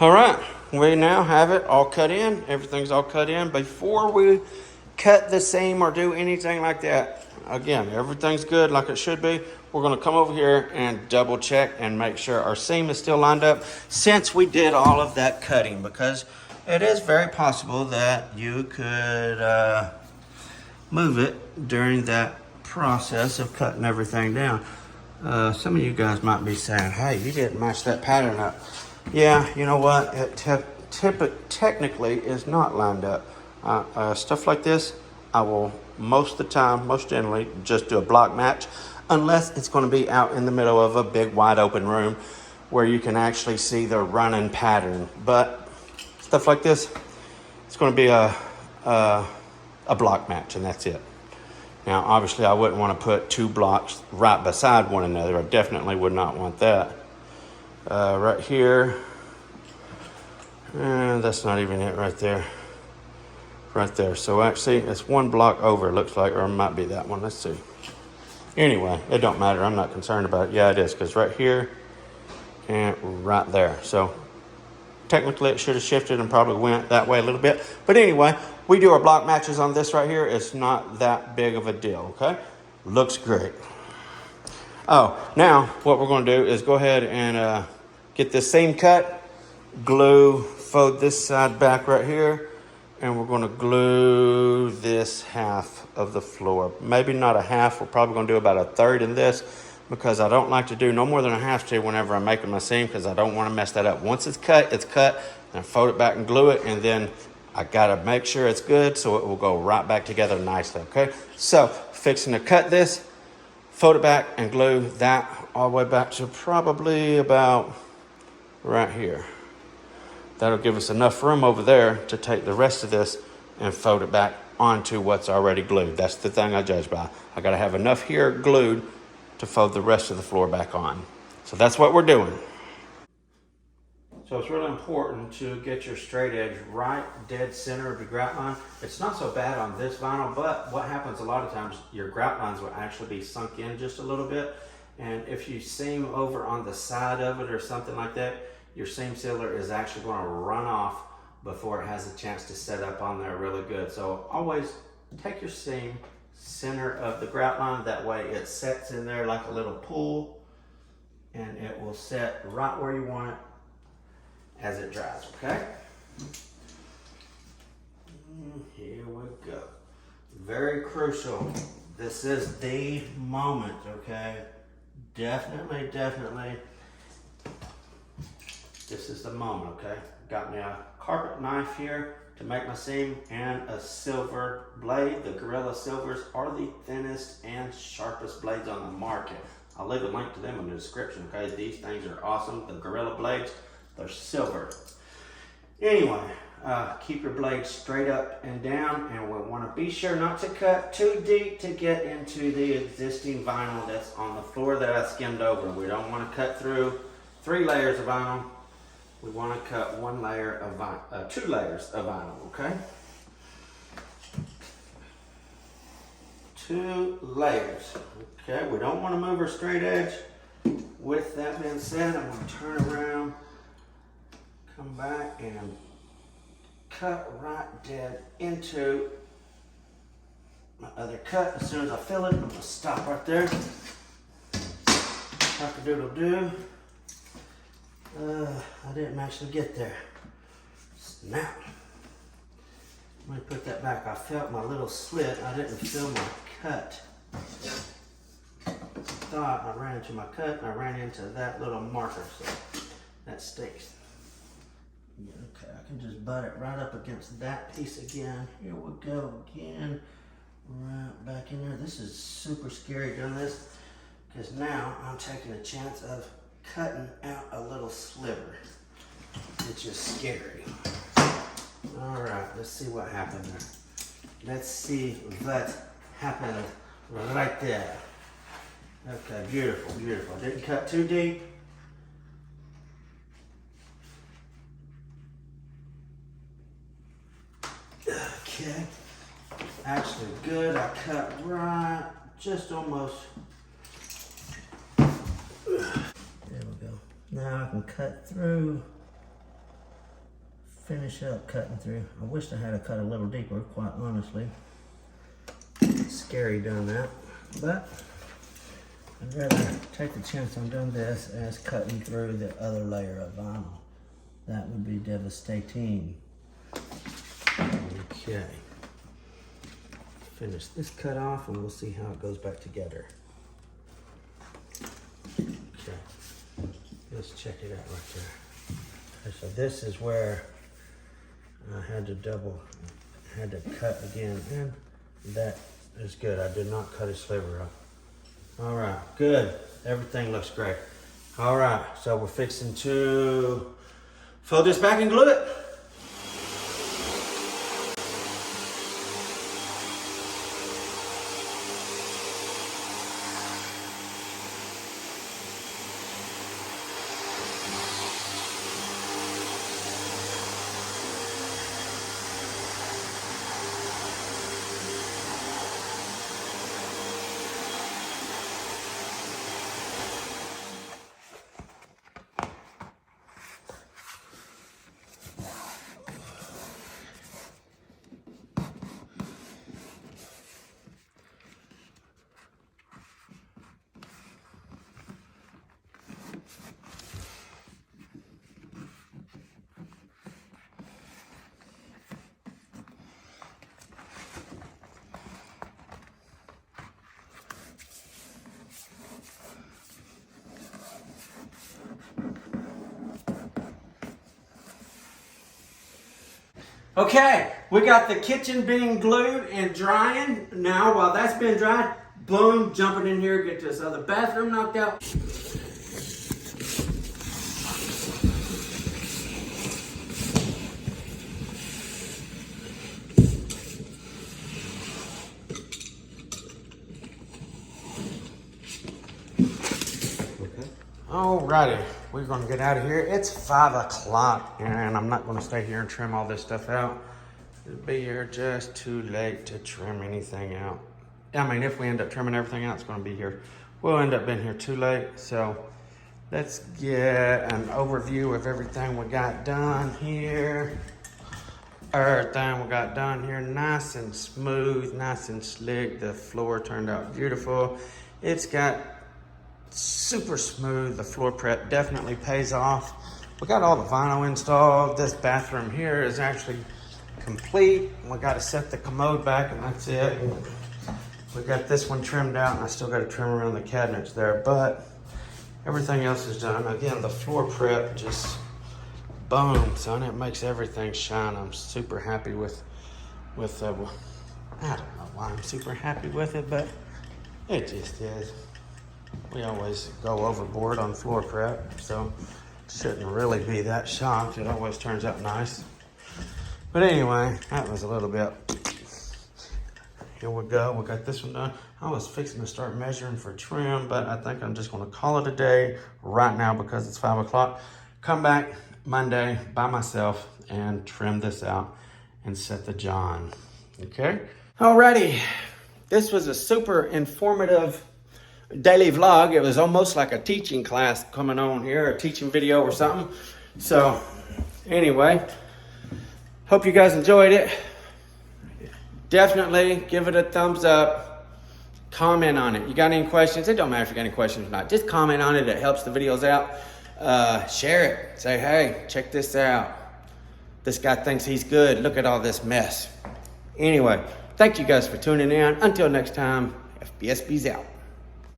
All right, we now have it all cut in. Everything's all cut in. Before we cut the seam or do anything like that, again, everything's good like it should be. We're gonna come over here and double check and make sure our seam is still lined up since we did all of that cutting, because it is very possible that you could move it during that process of cutting everything down. Some of you guys might be saying, hey, you didn't match that pattern up. Yeah, you know what? It technically is not lined up. Stuff like this, I will most of the time, most generally, just do a block match, unless it's going to be out in the middle of a big wide open room where you can actually see the running pattern. But stuff like this, it's going to be a block match, and that's it. Now, obviously, I wouldn't want to put two blocks right beside one another. I definitely would not want that. Right here, and that's not even it right there. Right there. So actually, it's one block over, it looks like, or it might be that one. Let's see. Anyway, it don't matter. I'm not concerned about it. Yeah, it is, because right here and right there. So technically, it should have shifted and probably went that way a little bit. But anyway, we do our block matches on this right here. It's not that big of a deal, okay? Looks great. Oh, now what we're going to do is go ahead and get this seam cut, glue, fold this side back right here, and we're going to glue this half of the floor. Maybe not a half. We're probably going to do about a third in this, because I don't like to do no more than a half to whenever I'm making my seam, because I don't want to mess that up. Once it's cut, and I fold it back and glue it, and then I got to make sure it's good so it will go right back together nicely, okay? So, fixing to cut this, fold it back and glue that all the way back to probably about right here. That'll give us enough room over there to take the rest of this and fold it back onto what's already glued. That's the thing I judge by. I gotta have enough here glued to fold the rest of the floor back on. So that's what we're doing. So it's really important to get your straight edge right dead center of the grout line. It's not so bad on this vinyl, but what happens a lot of times, your grout lines will actually be sunk in just a little bit. And if you seam over on the side of it or something like that, your seam sealer is actually going to run off before it has a chance to set up on there really good. So always take your seam center of the grout line. That way it sets in there like a little pool, and it will set right where you want it as it dries, okay? Here we go. Very crucial. This is the moment, okay? Definitely. This is the moment, okay? Got me a carpet knife here to make my seam and a silver blade. The Gorilla Silvers are the thinnest and sharpest blades on the market. I'll leave a link to them in the description, okay? These things are awesome. The Gorilla blades, they're silver. Anyway, keep your blade straight up and down, and we'll want to be sure not to cut too deep to get into the existing vinyl that's on the floor that I skimmed over. We don't want to cut through 3 layers of vinyl. We want to cut 1 layer of vinyl, 2 layers of vinyl, okay? 2 layers, okay? We don't want to move our straight edge. With that being said, I'm going to turn around, come back, and cut right dead into my other cut. As soon as I feel it, I'm going to stop right there. Cock-a-doodle-doo. I didn't actually get there. Snap. Let me put that back. I felt my little slit. I didn't feel my cut. Thought I ran into my cut and I ran into that little marker, so that stinks. Yeah, okay, I can just butt it right up against that piece again. Here we go again. Right back in there. This is super scary doing this, because now I'm taking a chance of cutting out a little sliver, which is scary. All right, let's see what happened there. Let's see what happened right there. Okay, beautiful. Didn't cut too deep. Okay, actually good. I cut right, just almost. There we go. Now I can cut through finish up cutting through. I wish I had to cut a little deeper, quite honestly. It's scary doing that, but I'd rather take the chance on doing this as cutting through the other layer of vinyl. That would be devastating. Okay. Finish this cut off and we'll see how it goes back together. Okay. Let's check it out right there. Okay, so this is where I had to cut again, and that is good. I did not cut a sliver up. All right, good. Everything looks great. All right, so we're fixing to fold this back and glue it. Okay, we got the kitchen being glued and drying. Now, while that's been dried, boom, jumping in here, get this other bathroom knocked out. Alrighty, we're gonna get out of here. It's 5 o'clock and I'm not gonna stay here and trim all this stuff out. It'll be here just too late to trim anything out. I mean, if we end up trimming everything out, it's gonna be here. We'll end up being here too late. So let's get an overview of everything we got done here. Everything we got done here, nice and smooth, nice and slick. The floor turned out beautiful. It's got super smooth. The floor prep definitely pays off. We got all the vinyl installed. This bathroom here is actually complete. We got to set the commode back and that's it. We got this one trimmed out and I still got to trim around the cabinets there, but everything else is done. Again, the floor prep just boom, son. It makes everything shine. I'm super happy with I don't know why I'm super happy with it, but it just is. We always go overboard on floor prep, so shouldn't really be that shocked. It always turns out nice. But anyway, that was a little bit. Here we go. We got this one done. I was fixing to start measuring for trim, but I think I'm just going to call it a day right now because it's 5 o'clock. Come back Monday by myself and trim this out and set the john. Okay? Alrighty. This was a super informative daily vlog. It was almost like a teaching class coming on here, a teaching video or something. So anyway, hope you guys enjoyed it. Definitely give it a thumbs up. Comment on it. You got any questions? It don't matter if you got any questions or not. Just comment on it. It helps the videos out. Share it. Say, hey, check this out. This guy thinks he's good. Look at all this mess. Anyway, thank you guys for tuning in. Until next time, FBSB's out.